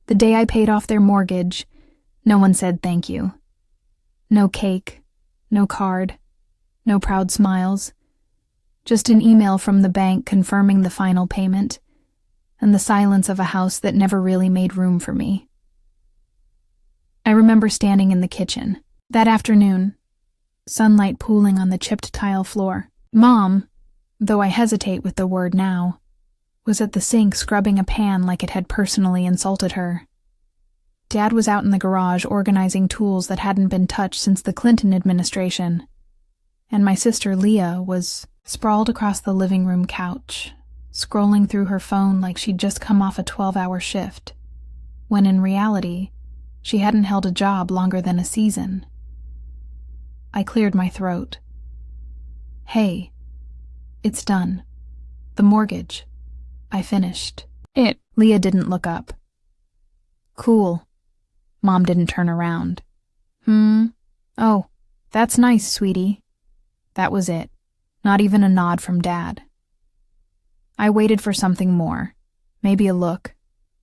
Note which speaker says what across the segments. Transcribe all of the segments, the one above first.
Speaker 1: The day I paid off their mortgage, no one said thank you. No cake, no card, no proud smiles. Just an email from the bank confirming the final payment, and the silence of a house that never really made room for me. I remember standing in the kitchen that afternoon, sunlight pooling on the chipped tile floor. Mom, though I hesitate with the word now, was at the sink scrubbing a pan like it had personally insulted her. Dad was out in the garage organizing tools that hadn't been touched since the Clinton administration, and my sister Leah was sprawled across the living room couch, scrolling through her phone like she'd just come off a 12-hour shift, when in reality, she hadn't held a job longer than a season. I cleared my throat. Hey, it's done. The mortgage. I finished. Leah didn't look up. Cool. Mom didn't turn around. Oh, that's nice, sweetie. That was it. Not even a nod from Dad. I waited for something more, maybe a look,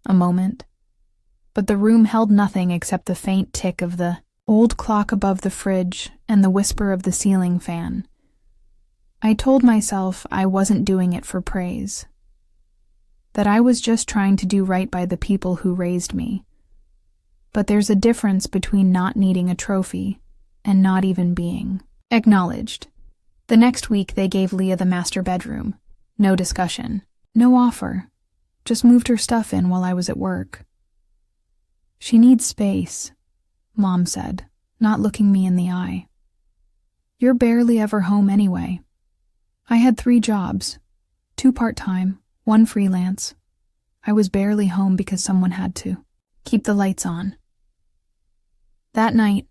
Speaker 1: a moment. But the room held nothing except the faint tick of the old clock above the fridge and the whisper of the ceiling fan. I told myself I wasn't doing it for praise, that I was just trying to do right by the people who raised me. But there's a difference between not needing a trophy and not even being acknowledged. The next week they gave Leah the master bedroom. No discussion. No offer. Just moved her stuff in while I was at work. She needs space, Mom said, not looking me in the eye. You're barely ever home anyway. I had 3 jobs, 2 part-time, 1 freelance. I was barely home because someone had to. Keep the lights on. That night,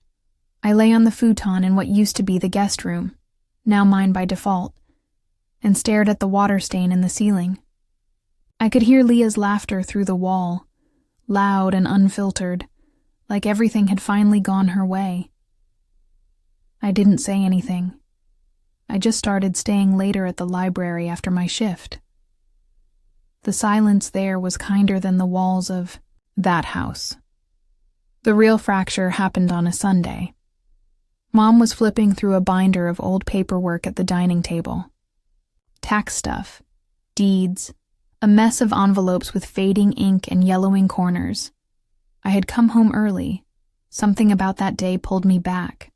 Speaker 1: I lay on the futon in what used to be the guest room, now mine by default, and stared at the water stain in the ceiling. I could hear Leah's laughter through the wall, loud and unfiltered, like everything had finally gone her way. I didn't say anything. I just started staying later at the library after my shift. The silence there was kinder than the walls of that house. The real fracture happened on a Sunday. Mom was flipping through a binder of old paperwork at the dining table. Tax stuff, deeds, a mess of envelopes with fading ink and yellowing corners. I had come home early. Something about that day pulled me back.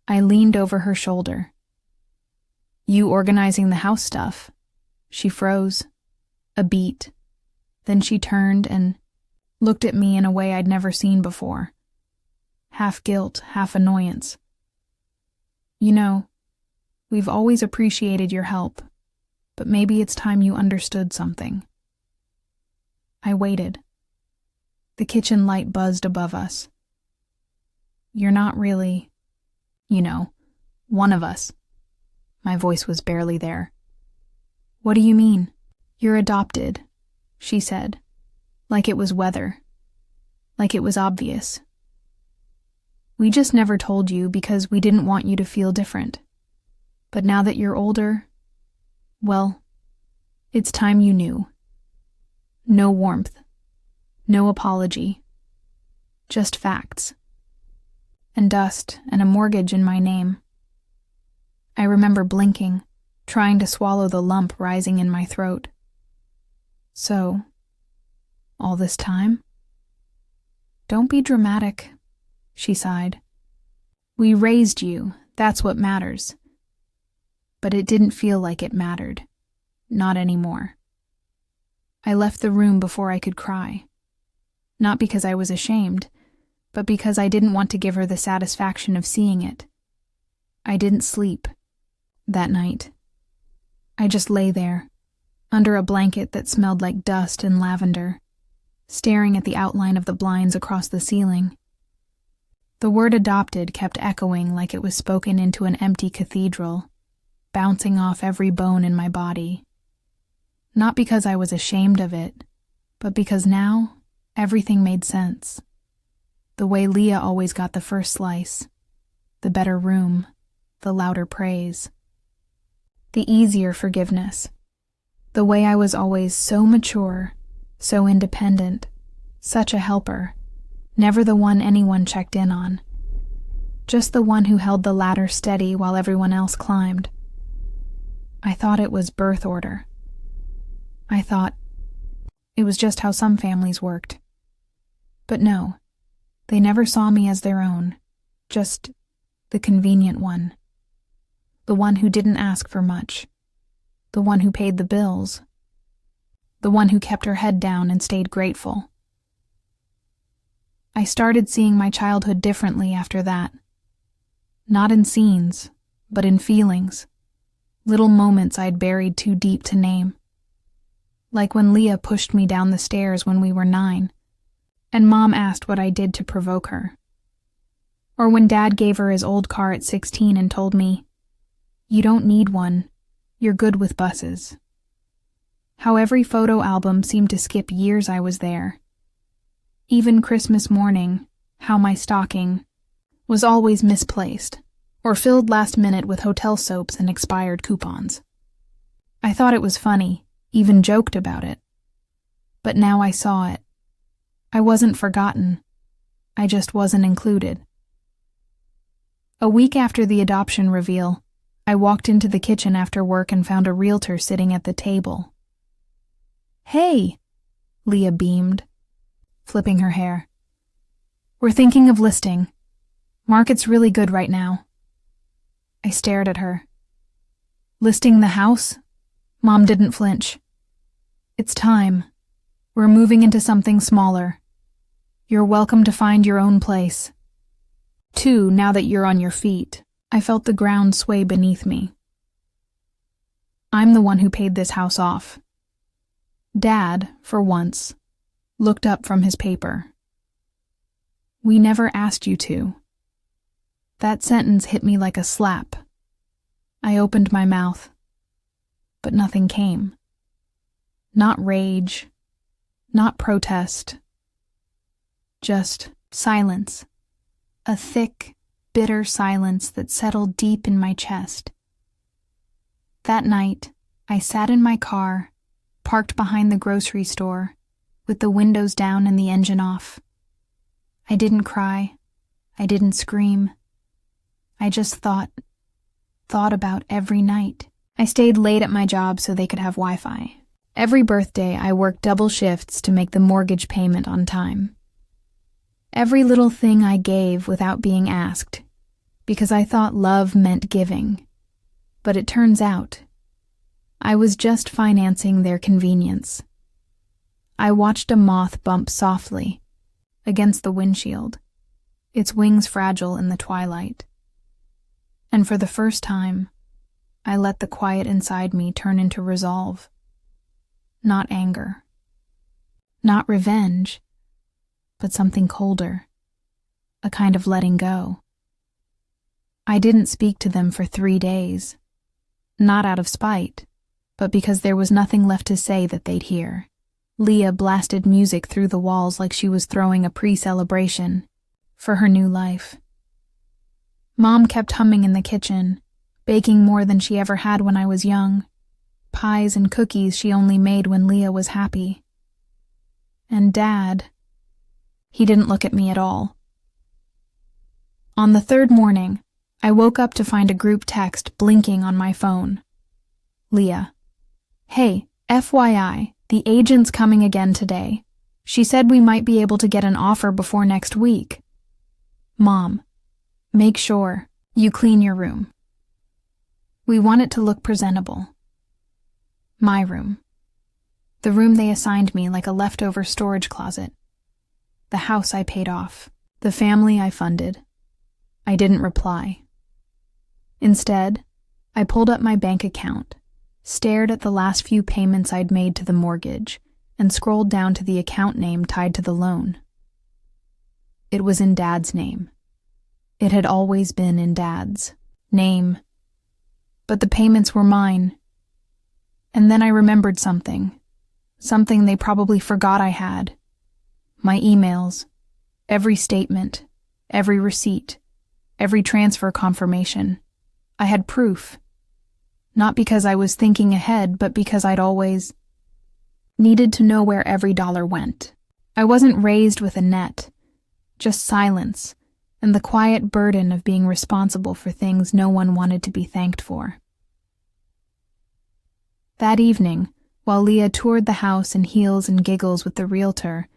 Speaker 1: I leaned over her shoulder. You organizing the house stuff? She froze. A beat. Then she turned and looked at me in a way I'd never seen before. Half guilt, half annoyance. You know, we've always appreciated your help, but maybe it's time you understood something. I waited. The kitchen light buzzed above us. You're not really, one of us. My voice was barely there. What do you mean? You're adopted, she said, like it was weather, like it was obvious. We just never told you because we didn't want you to feel different. But now that you're older, well, it's time you knew. No warmth, no apology, just facts. And dust and a mortgage in my name. I remember blinking, trying to swallow the lump rising in my throat. So, all this time? Don't be dramatic, she sighed. We raised you, that's what matters. But it didn't feel like it mattered. Not anymore. I left the room before I could cry. Not because I was ashamed, but because I didn't want to give her the satisfaction of seeing it. I didn't sleep that night. I just lay there, under a blanket that smelled like dust and lavender, staring at the outline of the blinds across the ceiling. The word adopted kept echoing like it was spoken into an empty cathedral, bouncing off every bone in my body. Not because I was ashamed of it, but because now everything made sense. The way Leah always got the first slice, the better room, the louder praise, the easier forgiveness, the way I was always so mature, so independent, Such a helper. Never the one anyone checked in on. Just the one who held the ladder steady while everyone else climbed. I thought it was birth order. I thought it was just how some families worked. But no, they never saw me as their own, just the convenient one. The one who didn't ask for much. The one who paid the bills. The one who kept her head down and stayed grateful. I started seeing my childhood differently after that. Not in scenes, but in feelings. Little moments I'd buried too deep to name. Like when Leah pushed me down the stairs when we were 9, and Mom asked what I did to provoke her. Or when Dad gave her his old car at 16 and told me, "You don't need one, you're good with buses." How every photo album seemed to skip years I was there. Even Christmas morning, how my stocking was always misplaced, or filled last minute with hotel soaps and expired coupons. I thought it was funny, even joked about it. But now I saw it. I wasn't forgotten. I just wasn't included. A week after the adoption reveal, I walked into the kitchen after work and found a realtor sitting at the table. "Hey," Leah beamed, flipping her hair. "We're thinking of listing. Market's really good right now." I stared at her. "Listing the house?" Mom didn't flinch. "It's time. We're moving into something smaller. You're welcome to find your own place. Too, now that you're on your feet." I felt the ground sway beneath me. I'm the one who paid this house off. Dad, for once, looked up from his paper. "We never asked you to." That sentence hit me like a slap. I opened my mouth, but nothing came. Not rage, not protest. Just silence. A thick, bitter silence that settled deep in my chest. That night, I sat in my car, parked behind the grocery store, with the windows down and the engine off. I didn't cry. I didn't scream. I just thought about every night. I stayed late at my job so they could have Wi-Fi. Every birthday, I worked double shifts to make the mortgage payment on time. Every little thing I gave without being asked, because I thought love meant giving. But it turns out, I was just financing their convenience. I watched a moth bump softly against the windshield, its wings fragile in the twilight. And for the first time, I let the quiet inside me turn into resolve. Not anger. Not revenge, but something colder. A kind of letting go. I didn't speak to them for 3 days. Not out of spite, but because there was nothing left to say that they'd hear. Leah blasted music through the walls like she was throwing a pre-celebration for her new life. Mom kept humming in the kitchen, baking more than she ever had when I was young. Pies and cookies she only made when Leah was happy. And Dad, he didn't look at me at all. On the 3rd morning, I woke up to find a group text blinking on my phone. Leah: "Hey, FYI, the agent's coming again today. She said we might be able to get an offer before next week. Mom, make sure you clean your room. We want it to look presentable." My room. The room they assigned me like a leftover storage closet. The house I paid off. The family I funded. I didn't reply. Instead, I pulled up my bank account, stared at the last few payments I'd made to the mortgage, and scrolled down to the account name tied to the loan. It was in Dad's name. It had always been in Dad's name. But the payments were mine. And then I remembered something they probably forgot I had. My emails, every statement, every receipt, every transfer confirmation. I had proof. Not because I was thinking ahead, but because I'd always needed to know where every dollar went. I wasn't raised with a net, just silence and the quiet burden of being responsible for things no one wanted to be thanked for. That evening, while Leah toured the house in heels and giggles with the realtor,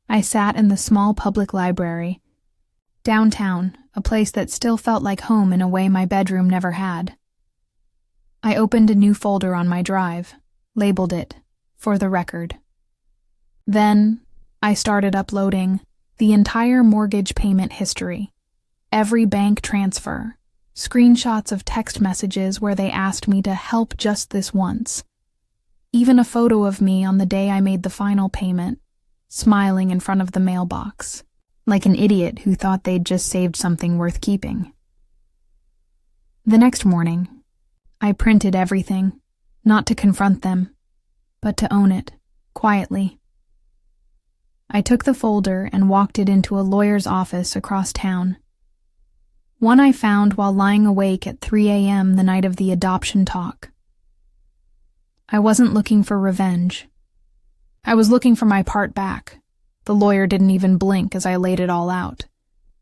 Speaker 1: I sat in the small public library, downtown, a place that still felt like home in a way my bedroom never had. I opened a new folder on my drive, labeled it, "For the Record." Then, I started uploading the entire mortgage payment history, every bank transfer, screenshots of text messages where they asked me to help just this once, even a photo of me on the day I made the final payment, smiling in front of the mailbox, like an idiot who thought they'd just saved something worth keeping. The next morning, I printed everything, not to confront them, but to own it, quietly. I took the folder and walked it into a lawyer's office across town. One I found while lying awake at 3 a.m. the night of the adoption talk. I wasn't looking for revenge. I was looking for my part back. The lawyer didn't even blink as I laid it all out,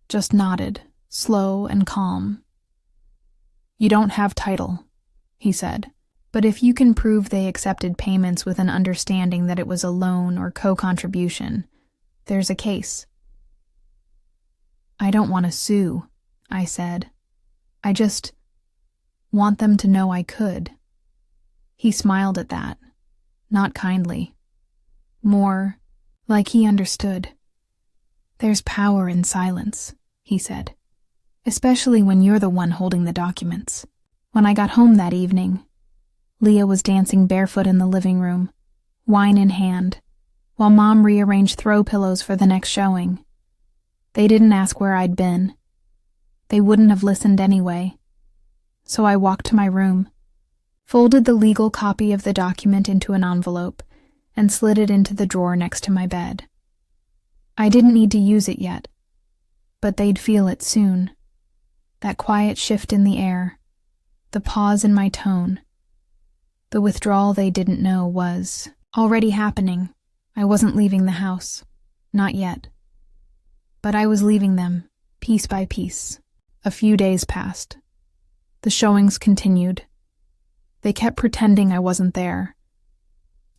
Speaker 1: just nodded, slow and calm. "You don't have title," he said, "but if you can prove they accepted payments with an understanding that it was a loan or co-contribution, there's a case." "I don't want to sue," I said. "I just want them to know I could." He smiled at that, not kindly. More like he understood. "There's power in silence," he said, "especially when you're the one holding the documents." When I got home that evening, Leah was dancing barefoot in the living room, wine in hand, while Mom rearranged throw pillows for the next showing. They didn't ask where I'd been. They wouldn't have listened anyway. So I walked to my room, folded the legal copy of the document into an envelope, and slid it into the drawer next to my bed. I didn't need to use it yet, but they'd feel it soon. That quiet shift in the air, the pause in my tone, the withdrawal they didn't know was already happening. I wasn't leaving the house, not yet. But I was leaving them, piece by piece. A few days passed. The showings continued. They kept pretending I wasn't there.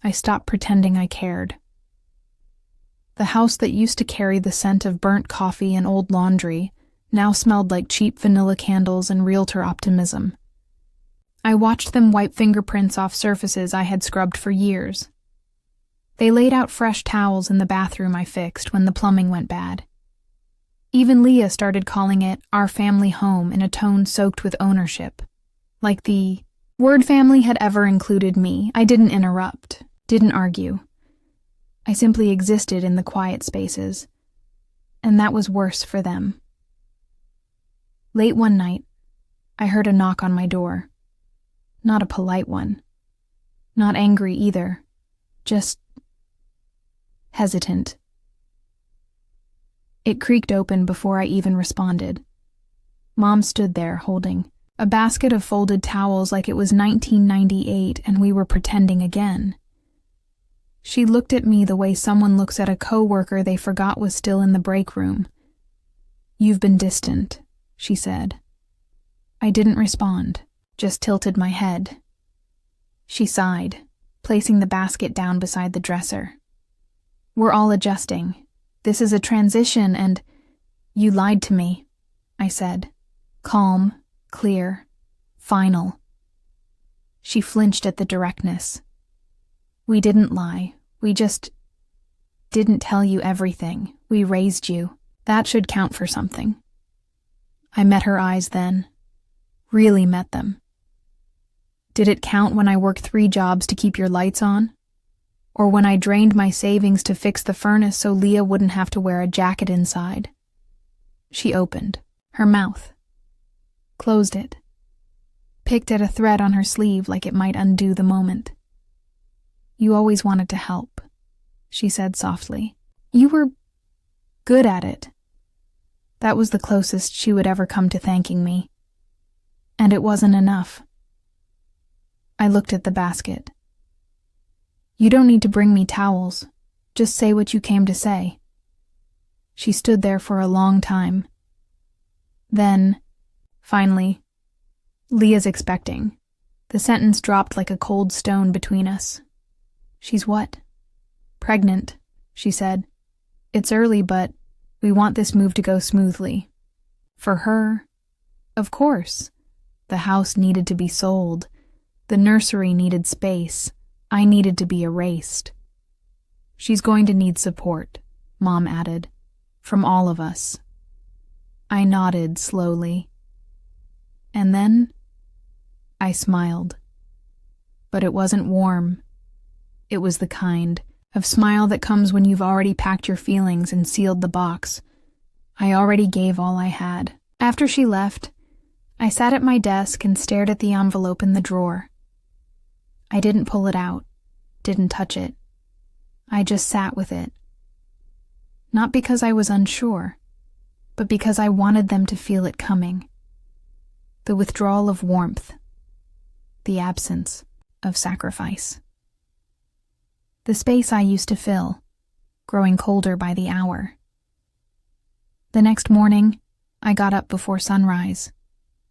Speaker 1: I stopped pretending I cared. The house that used to carry the scent of burnt coffee and old laundry now smelled like cheap vanilla candles and realtor optimism. I watched them wipe fingerprints off surfaces I had scrubbed for years. They laid out fresh towels in the bathroom I fixed when the plumbing went bad. Even Leah started calling it our family home in a tone soaked with ownership. Like the word family had ever included me. I didn't interrupt, didn't argue. I simply existed in the quiet spaces, and that was worse for them. Late one night, I heard a knock on my door. Not a polite one. Not angry either. Just hesitant. It creaked open before I even responded. Mom stood there holding a basket of folded towels like it was 1998 and we were pretending again. She looked at me the way someone looks at a coworker they forgot was still in the break room. "You've been distant," she said. I didn't respond, just tilted my head. She sighed, placing the basket down beside the dresser. "We're all adjusting. This is a transition and—" "You lied to me," I said. Calm, clear, final. She flinched at the directness. "We didn't lie. We just didn't tell you everything. We raised you. That should count for something." I met her eyes then. Really met them. "Did it count when I worked 3 jobs to keep your lights on? Or when I drained my savings to fix the furnace so Leah wouldn't have to wear a jacket inside?" She opened her mouth, closed it, picked at a thread on her sleeve like it might undo the moment. "You always wanted to help," she said softly. "You were good at it." That was the closest she would ever come to thanking me. And it wasn't enough. I looked at the basket. "You don't need to bring me towels. Just say what you came to say." She stood there for a long time. Then, finally, "Leah's expecting." The sentence dropped like a cold stone between us. "She's what?" "Pregnant," she said. "It's early, but we want this move to go smoothly. For her, of course. The house needed to be sold. The nursery needed space. I needed to be erased. She's going to need support," Mom added, "from all of us." I nodded slowly. And then I smiled. But it wasn't warm. It was the kind of smile that comes when you've already packed your feelings and sealed the box. I already gave all I had. After she left, I sat at my desk and stared at the envelope in the drawer. I didn't pull it out, didn't touch it. I just sat with it. Not because I was unsure, but because I wanted them to feel it coming. The withdrawal of warmth, the absence of sacrifice. The space I used to fill, growing colder by the hour. The next morning, I got up before sunrise,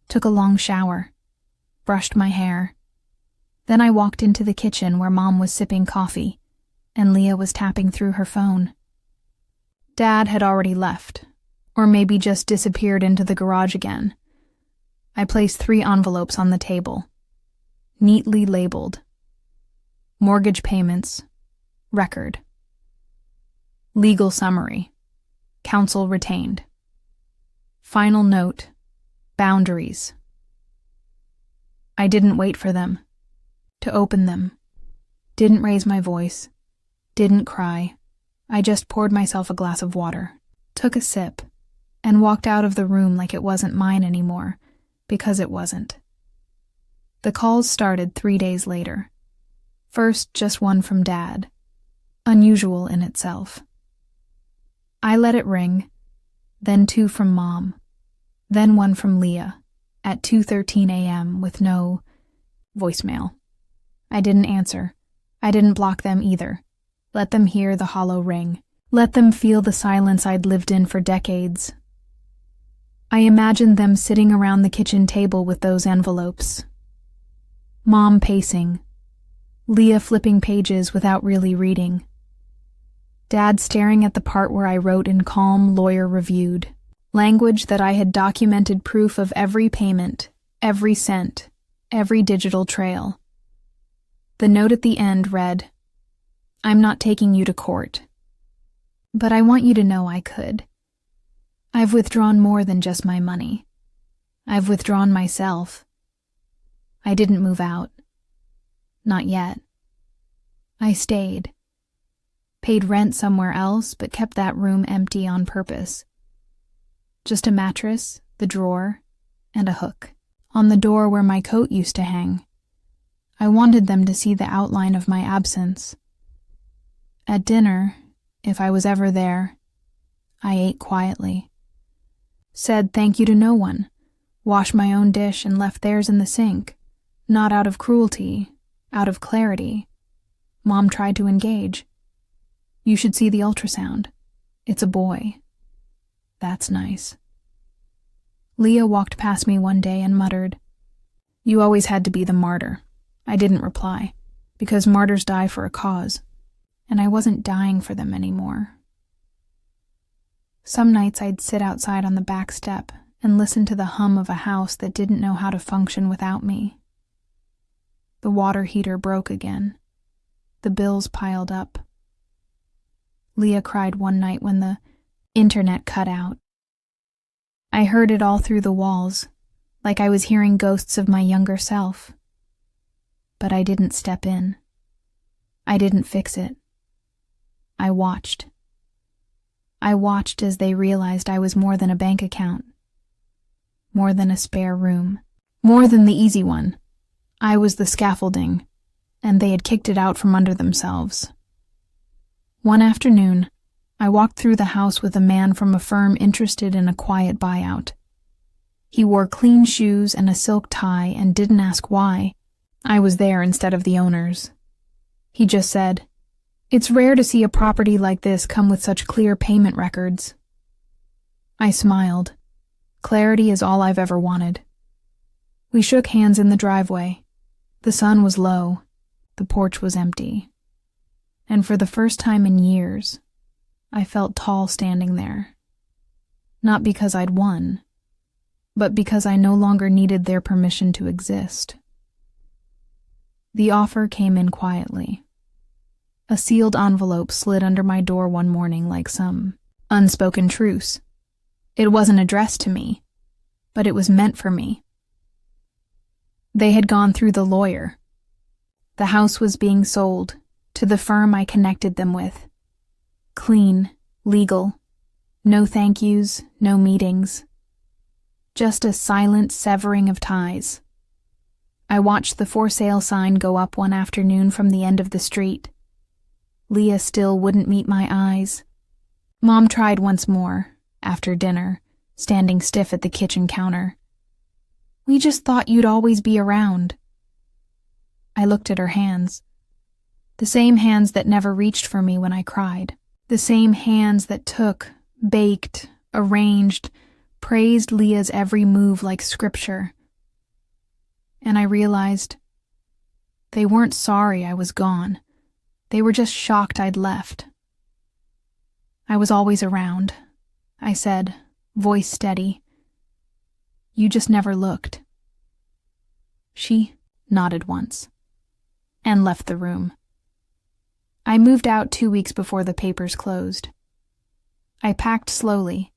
Speaker 1: took a long shower, brushed my hair. Then I walked into the kitchen where Mom was sipping coffee, and Leah was tapping through her phone. Dad had already left, or maybe just disappeared into the garage again. I placed 3 envelopes on the table, neatly labeled. Mortgage payments, record. Legal summary, counsel retained. Final note, boundaries. I didn't wait for them, to open them. Didn't raise my voice, didn't cry. I just poured myself a glass of water, took a sip, and walked out of the room like it wasn't mine anymore, because it wasn't. The calls started 3 days later. First, just one from Dad, unusual in itself. I let it ring, then 2 from Mom, then 1 from Leah at 2:13 a.m. with no voicemail. I didn't answer. I didn't block them either. Let them hear the hollow ring. Let them feel the silence I'd lived in for decades. I imagined them sitting around the kitchen table with those envelopes. Mom pacing. Leah flipping pages without really reading. Dad staring at the part where I wrote in calm, lawyer-reviewed language that I had documented proof of every payment, every cent, every digital trail. The note at the end read, "I'm not taking you to court, but I want you to know I could. I've withdrawn more than just my money. I've withdrawn myself. I didn't move out. Not yet. I stayed. Paid rent somewhere else, but kept that room empty on purpose. Just a mattress, the drawer, and a hook on the door where my coat used to hang. I wanted them to see the outline of my absence. At dinner, if I was ever there, I ate quietly. Said thank you to no one, washed my own dish and left theirs in the sink, not out of cruelty, out of clarity. Mom tried to engage. You should see the ultrasound. It's a boy. That's nice. Leah walked past me one day and muttered, "You always had to be the martyr." I didn't reply, because martyrs die for a cause, and I wasn't dying for them anymore. Some nights I'd sit outside on the back step and listen to the hum of a house that didn't know how to function without me. The water heater broke again. The bills piled up. Leah cried one night when the internet cut out. I heard it all through the walls, like I was hearing ghosts of my younger self. But I didn't step in. I didn't fix it. I watched. I watched as they realized I was more than a bank account, more than a spare room, more than the easy one. I was the scaffolding, and they had kicked it out from under themselves. One afternoon, I walked through the house with a man from a firm interested in a quiet buyout. He wore clean shoes and a silk tie and didn't ask why. I was there instead of the owners. He just said, It's rare to see a property like this come with such clear payment records. I smiled. Clarity is all I've ever wanted. We shook hands in the driveway. The sun was low. The porch was empty. And for the first time in years, I felt tall standing there. Not because I'd won, but because I no longer needed their permission to exist. The offer came in quietly. A sealed envelope slid under my door one morning like some unspoken truce. It wasn't addressed to me, but it was meant for me. They had gone through the lawyer. The house was being sold to the firm I connected them with. Clean, legal, no thank yous, no meetings. Just a silent severing of ties. I watched the for sale sign go up one afternoon from the end of the street. Leah still wouldn't meet my eyes. Mom tried once more, after dinner, standing stiff at the kitchen counter. We just thought you'd always be around. I looked at her hands. The same hands that never reached for me when I cried. The same hands that took, baked, arranged, praised Leah's every move like scripture. And I realized they weren't sorry I was gone. They were just shocked I'd left. I was always around, I said, voice steady. You just never looked. She nodded once and left the room. I moved out 2 weeks before the papers closed. I packed slowly,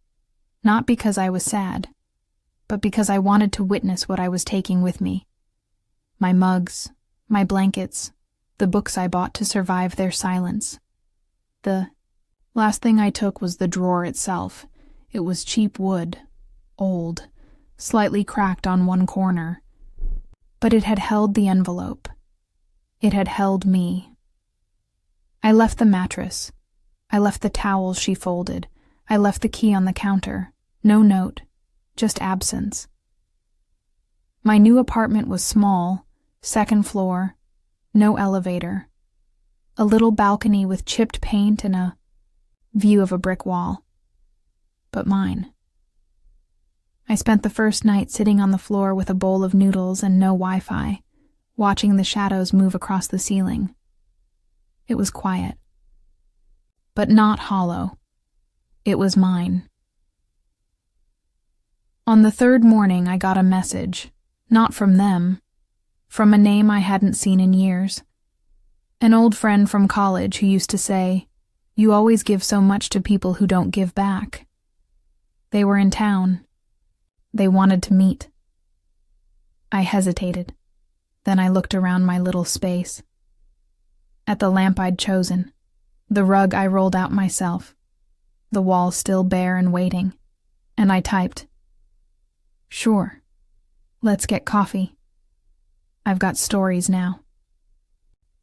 Speaker 1: not because I was sad, but because I wanted to witness what I was taking with me. My mugs, my blankets, the books I bought to survive their silence. The last thing I took was the drawer itself. It was cheap wood, old, slightly cracked on one corner. But it had held the envelope. It had held me. I left the mattress. I left the towels she folded. I left the key on the counter. No note, just absence. My new apartment was small, second floor, no elevator, a little balcony with chipped paint and a view of a brick wall. But mine. I spent the first night sitting on the floor with a bowl of noodles and no Wi-Fi, watching the shadows move across the ceiling. It was quiet. But not hollow. It was mine. On the third morning, I got a message, not from them, from a name I hadn't seen in years. An old friend from college who used to say, "You always give so much to people who don't give back." They were in town. They wanted to meet. I hesitated. Then I looked around my little space. At the lamp I'd chosen, the rug I rolled out myself, the wall still bare and waiting, and I typed, "Sure, let's get coffee. I've got stories now."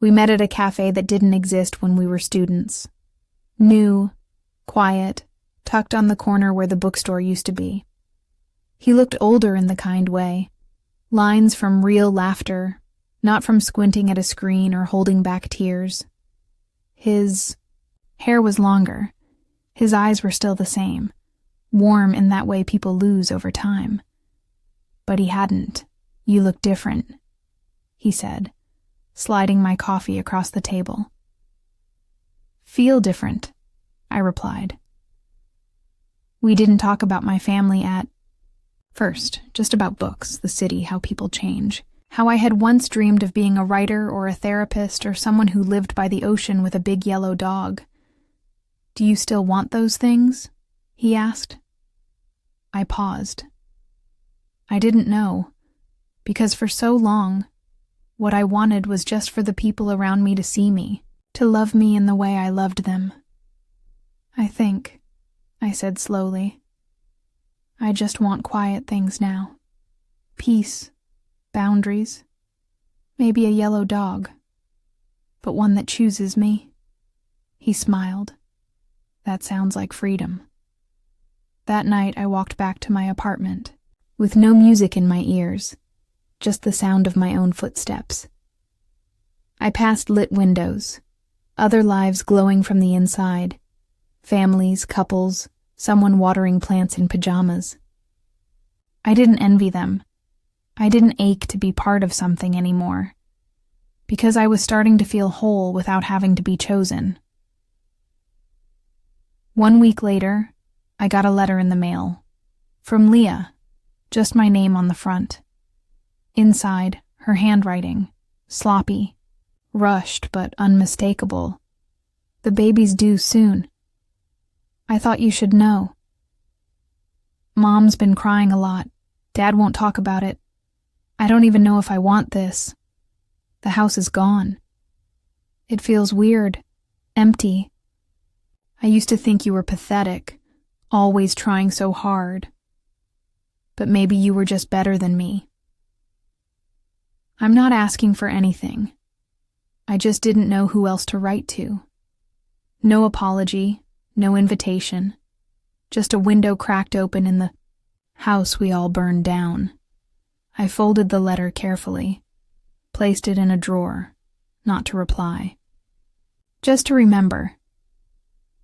Speaker 1: We met at a cafe that didn't exist when we were students. New, quiet, tucked on the corner where the bookstore used to be. He looked older in the kind way, lines from real laughter, not from squinting at a screen or holding back tears. His hair was longer. His eyes were still the same, warm in that way people lose over time. But he hadn't. "You look different," he said, sliding my coffee across the table. "Feel different," I replied. We didn't talk about my family at first, just about books, the city, how people change. How I had once dreamed of being a writer or a therapist or someone who lived by the ocean with a big yellow dog. "Do you still want those things?" he asked. I paused. I didn't know, because for so long, what I wanted was just for the people around me to see me, to love me in the way I loved them. "I think," I said slowly, "I just want quiet things now. Peace, boundaries, maybe a yellow dog, but one that chooses me." He smiled. "That sounds like freedom." That night I walked back to my apartment, with no music in my ears, just the sound of my own footsteps. I passed lit windows, Other lives glowing from the inside. Families, couples, someone watering plants in pajamas. I didn't envy them. I didn't ache to be part of something anymore, because I was starting to feel whole without having to be chosen. 1 week later, I got a letter in the mail. From Leah, just my name on the front. Inside, her handwriting, sloppy, rushed but unmistakable. The baby's due soon. I thought you should know. Mom's been crying a lot. Dad won't talk about it. I don't even know if I want this. The house is gone. It feels weird, empty. I used to think you were pathetic, always trying so hard. But maybe you were just better than me. I'm not asking for anything. I just didn't know who else to write to. No apology, no invitation. Just a window cracked open in the house we all burned down. I folded the letter carefully, placed it in a drawer, not to reply. Just to remember.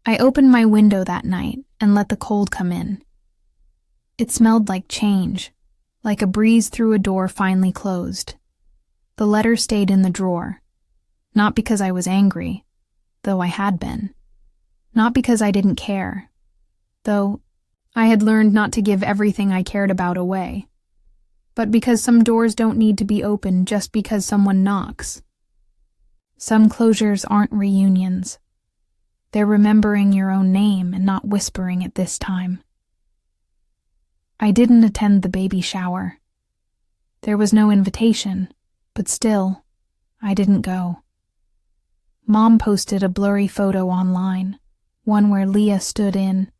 Speaker 1: I opened my window that night and let the cold come in. It smelled like change, like a breeze through a door finally closed. The letter stayed in the drawer, not because I was angry, though I had been. Not because I didn't care, though I had learned not to give everything I cared about away. But because some doors don't need to be opened just because someone knocks. Some closures aren't reunions. They're remembering your own name and not whispering it this time. I didn't attend the baby shower. There was no invitation, but still, I didn't go. Mom posted a blurry photo online, one where Leah stood in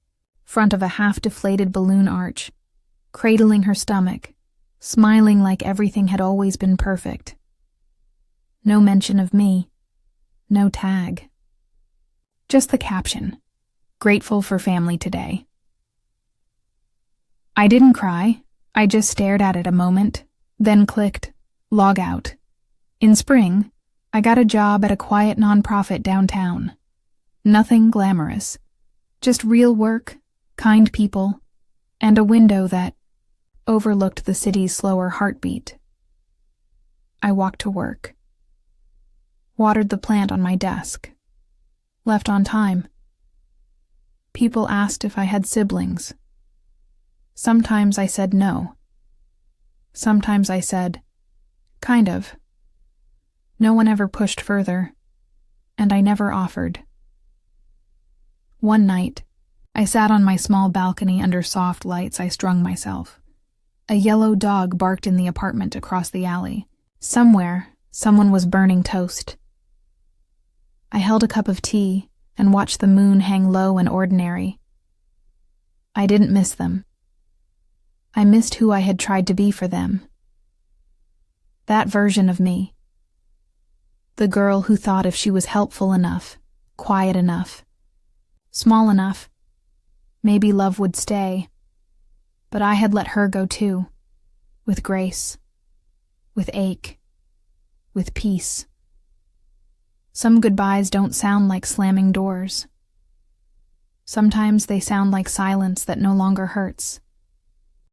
Speaker 1: front of a half-deflated balloon arch, cradling her stomach, smiling like everything had always been perfect. No mention of me. No tag. Just the caption, "Grateful for family today." I didn't cry. I just stared at it a moment, then clicked log out. In spring, I got a job at a quiet nonprofit downtown. Nothing glamorous. Just real work, kind people, and a window that overlooked the city's slower heartbeat. I walked to work. Watered the plant on my desk. Left on time. People asked if I had siblings. Sometimes I said no. Sometimes I said, kind of. No one ever pushed further, and I never offered. One night, I sat on my small balcony under soft lights. I strung myself. A yellow dog barked in the apartment across the alley. Somewhere, someone was burning toast. I held a cup of tea and watched the moon hang low and ordinary. I didn't miss them. I missed who I had tried to be for them. That version of me. The girl who thought if she was helpful enough, quiet enough, small enough, maybe love would stay. But I had let her go too, with grace, with ache, with peace. Some goodbyes don't sound like slamming doors. Sometimes they sound like silence that no longer hurts.